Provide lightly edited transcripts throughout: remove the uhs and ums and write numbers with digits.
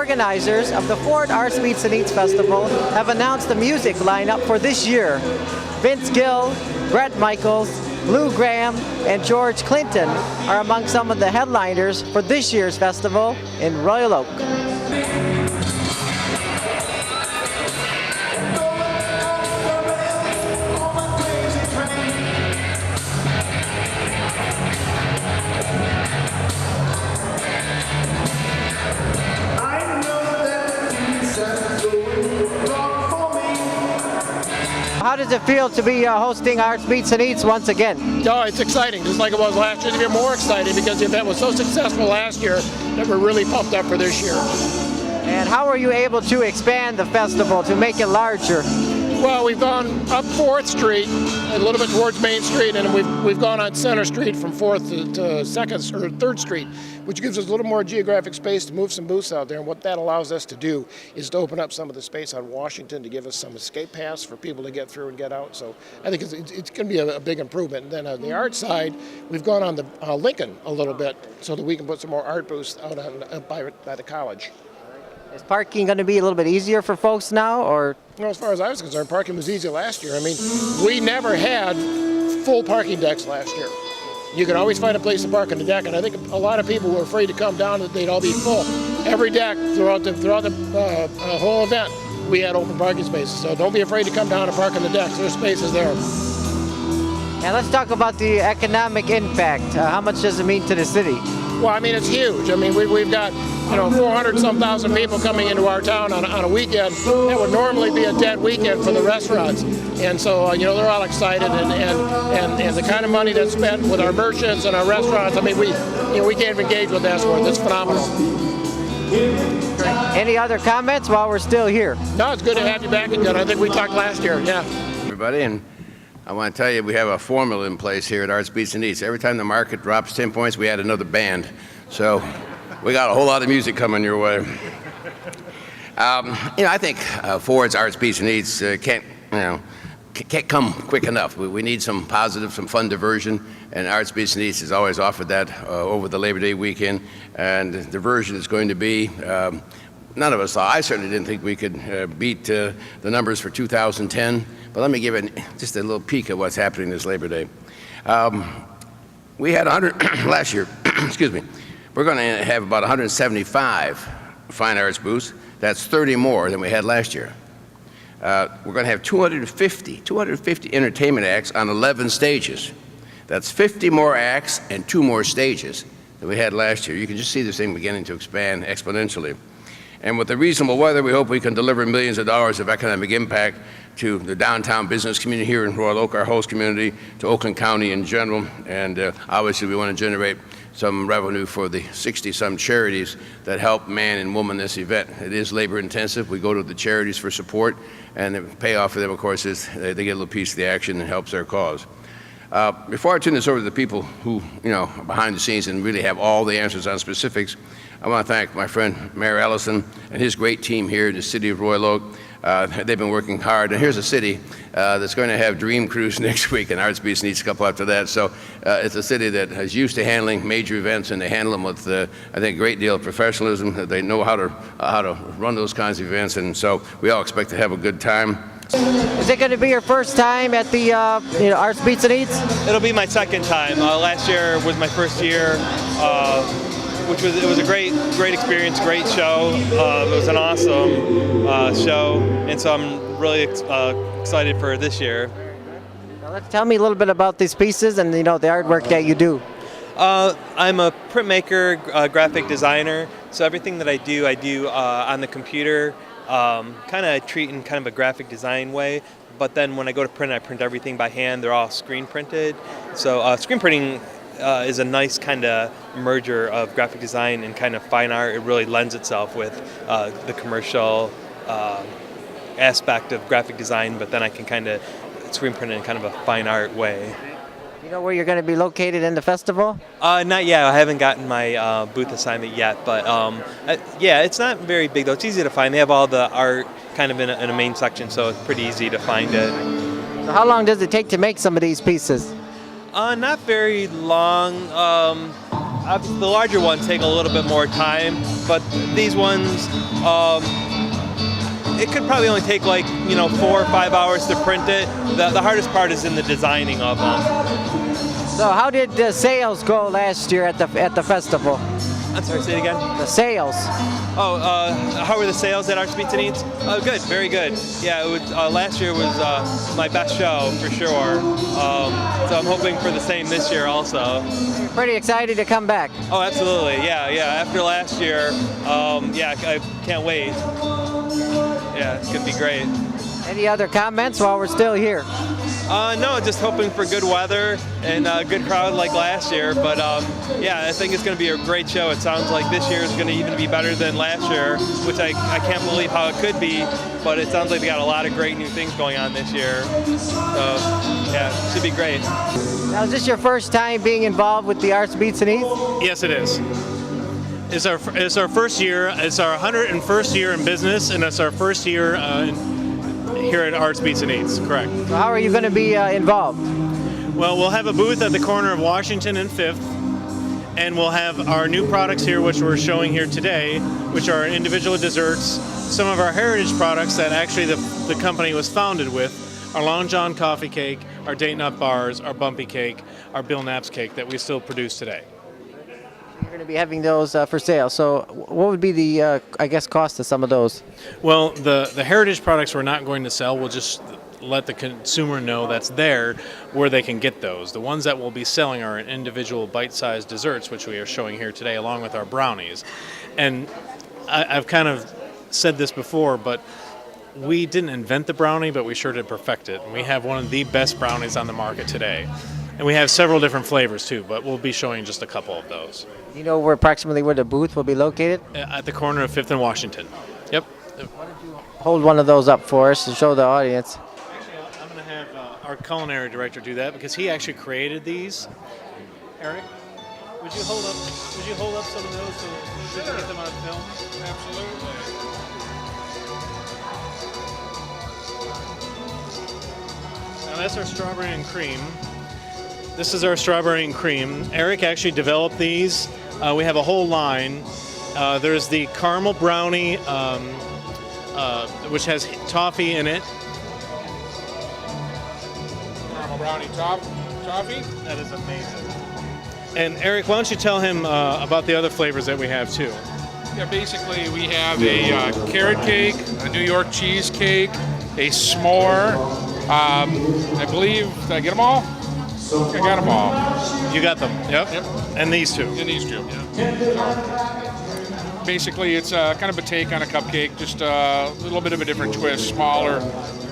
organizers of the Ford Arts Meets and Eats Festival have announced the music lineup for this year. Vince Gill, Bret Michaels, Lou Graham, and George Clinton are among some of the headliners for this year's festival in Royal Oak. How does it feel to be hosting Arts Meets and Eats once again? Oh, it's exciting, just like it was last year. It's even more exciting because the event was so successful last year that we're really pumped up for this year. And how were you able to expand the festival to make it larger? Well, we've gone up 4th Street, a little bit towards Main Street, and we've gone on Center Street from 4th to 2nd or 3rd Street, which gives us a little more geographic space to move some booths out there. And what that allows us to do is to open up some of the space on Washington to give us some escape paths for people to get through and get out. So I think it's going to be a big improvement. And then on the art side, we've gone on the Lincoln a little bit so that we can put some more art booths out by the college. Is parking going to be a little bit easier for folks now, or? Well, as far as I was concerned, parking was easy last year. I mean, we never had full parking decks last year. You could always find a place to park on the deck, and I think a lot of people were afraid to come down that they'd all be full. Every deck throughout the whole event, we had open parking spaces. So don't be afraid to come down and park on the decks. There's spaces there. And let's talk about the economic impact. How much does it mean to the city? Well, I mean, it's huge. I mean, we've got 400-some thousand people coming into our town on a weekend. That would normally be a dead weekend for the restaurants. And so, they're all excited, and the kind of money that's spent with our merchants and our restaurants, I mean, we can't even gauge what that's worth. It's phenomenal. Any other comments while we're still here? No, it's good to have you back again. I think we talked last year, yeah. Everybody, and I want to tell you we have a formula in place here at Arts Meets and Eats. Every time the market drops 10 points, we add another band. So we got a whole lot of music coming your way. I think Ford's Arts Meets and Eats can't come quick enough. We need some positive, some fun diversion, and Arts Meets and Eats has always offered that over the Labor Day weekend. And the diversion is going to be, none of us thought, I certainly didn't think we could beat the numbers for 2010. But let me give it just a little peek at what's happening this Labor Day. We had 100 last year, excuse me. We're going to have about 175 fine arts booths. That's 30 more than we had last year. We're going to have 250 entertainment acts on 11 stages. That's 50 more acts and 2 more stages than we had last year. You can just see this thing beginning to expand exponentially. And with the reasonable weather, we hope we can deliver millions of dollars of economic impact to the downtown business community here in Royal Oak, our host community, to Oakland County in general. And obviously, we want to generate some revenue for the 60-some charities that help man and woman this event. It is labor intensive. We go to the charities for support, and the payoff for them, of course, is they get a little piece of the action and helps their cause. Before I turn this over to the people who, are behind the scenes and really have all the answers on specifics, I want to thank my friend Mayor Ellison and his great team here in the city of Royal Oak. They've been working hard, and here's a city that's going to have Dream Cruise next week, and Arts Beats needs a couple after that. So it's a city that is used to handling major events, and they handle them with, I think, a great deal of professionalism. They know how to run those kinds of events, and so we all expect to have a good time. Is it going to be your first time at the Arts Meets and Eats? It'll be my second time. Last year was my first year. It was a great experience, great show. It was an awesome show, and so I'm really excited for this year. Now let's tell me a little bit about these pieces and the artwork that you do. I'm a printmaker, graphic designer, so everything that I do on the computer, kind of treat in kind of a graphic design way. But then when I go to print, I print everything by hand. They're all screen printed. So screen printing is a nice kind of merger of graphic design and kind of fine art. It really lends itself with the commercial aspect of graphic design, but then I can kind of screen print it in kind of a fine art way. Do you know where you're going to be located in the festival? Not yet. I haven't gotten my booth assignment yet, but yeah, it's not very big though. It's easy to find. They have all the art kind of in a main section, so it's pretty easy to find it. So how long does it take to make some of these pieces? Not very long. the larger ones take a little bit more time, but these ones, it could probably only take like 4 or 5 hours to print it. The hardest part is in the designing of them. So how did the sales go last year at the festival? I'm sorry, say it again. The sales. Oh, how were the sales at Arts Beats and Eats? Oh, good, very good. Yeah, it was, last year was my best show for sure. So I'm hoping for the same this year also. Pretty excited to come back. Oh, absolutely. Yeah. After last year, yeah, I can't wait. Yeah, it's gonna be great. Any other comments while we're still here? No, just hoping for good weather and a good crowd like last year. But yeah, I think it's going to be a great show. It sounds like this year is going to even be better than last year, which I can't believe how it could be. But it sounds like they got a lot of great new things going on this year. So yeah, it should be great. Now, is this your first time being involved with the Arts Beats and Eats? Yes, it is. It's our first year. It's our 101st year in business, and it's our first year here at Arts Beats and Eats. Correct. So how are you going to be involved? Well, we'll have a booth at the corner of Washington and 5th, and we'll have our new products here, which we're showing here today, which are individual desserts. Some of our heritage products that actually the company was founded with, our Long John coffee cake, our date nut bars, our bumpy cake, our Bill Knapp's cake that we still produce today. You're going to be having those for sale. So what would be the, I guess, cost of some of those? Well, the heritage products we're not going to sell. We'll just let the consumer know that's there where they can get those. The ones that we'll be selling are individual bite-sized desserts, which we are showing here today, along with our brownies. And I've kind of said this before, but we didn't invent the brownie, but we sure did perfect it. And we have one of the best brownies on the market today. And we have several different flavors too, but we'll be showing just a couple of those. You know approximately where the booth will be located? At the corner of 5th and Washington. Yep. Why don't you hold one of those up for us to show the audience? Actually, I'm going to have our culinary director do that because he actually created these. Erich, would you hold up some of those so we can get them on film? Absolutely. Now that's our strawberry and cream. This is our strawberry and cream. Erich actually developed these. We have a whole line. There's the caramel brownie, which has toffee in it. Caramel brownie toffee. That is amazing. And Erich, why don't you tell him about the other flavors that we have too? Yeah, basically we have a carrot cake, a New York cheesecake, a s'more. I believe, did I get them all? I got them all. You got them. Yep. And these two. And these two. Yeah. So, basically, it's kind of a take on a cupcake, just a little bit of a different twist, smaller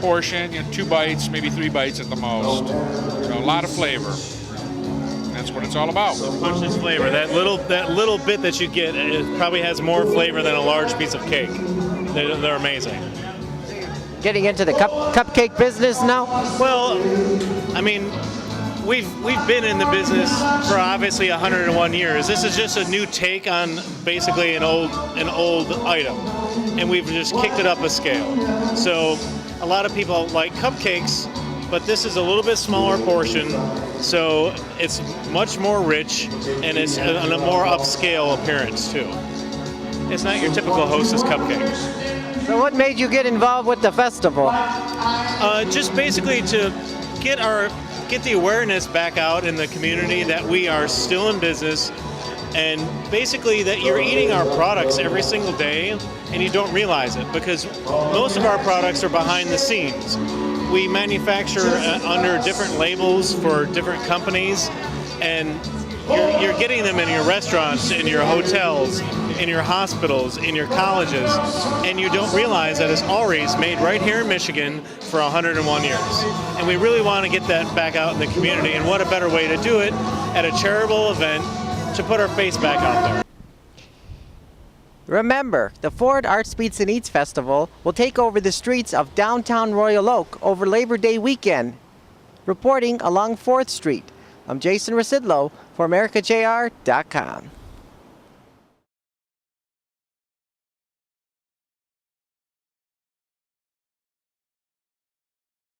portion, 2 bites, maybe 3 bites at the most. So a lot of flavor. That's what it's all about. Punch this flavor. That little bit that you get, it probably has more flavor than a large piece of cake. They're amazing. Getting into the cupcake business now? Well, I mean, we've been in the business for obviously 101 years. This is just a new take on basically an old item, and we've just kicked it up a scale. So a lot of people like cupcakes, but this is a little bit smaller portion, so it's much more rich and it's on a more upscale appearance too. It's not your typical Hostess cupcake. So what made you get involved with the festival? Just basically to get the awareness back out in the community that we are still in business, and basically that you're eating our products every single day and you don't realize it because most of our products are behind the scenes. We manufacture under different labels for different companies, and you're getting them in your restaurants, in your hotels, in your hospitals, in your colleges, and you don't realize that it's Awrey's made right here in Michigan for 101 years. And we really want to get that back out in the community, and what a better way to do it at a charitable event to put our face back out there. Remember, the Ford Arts Beats and Eats Festival will take over the streets of downtown Royal Oak over Labor Day weekend. Reporting along 4th Street, I'm Jason Rzucidlo for AmericaJR.com.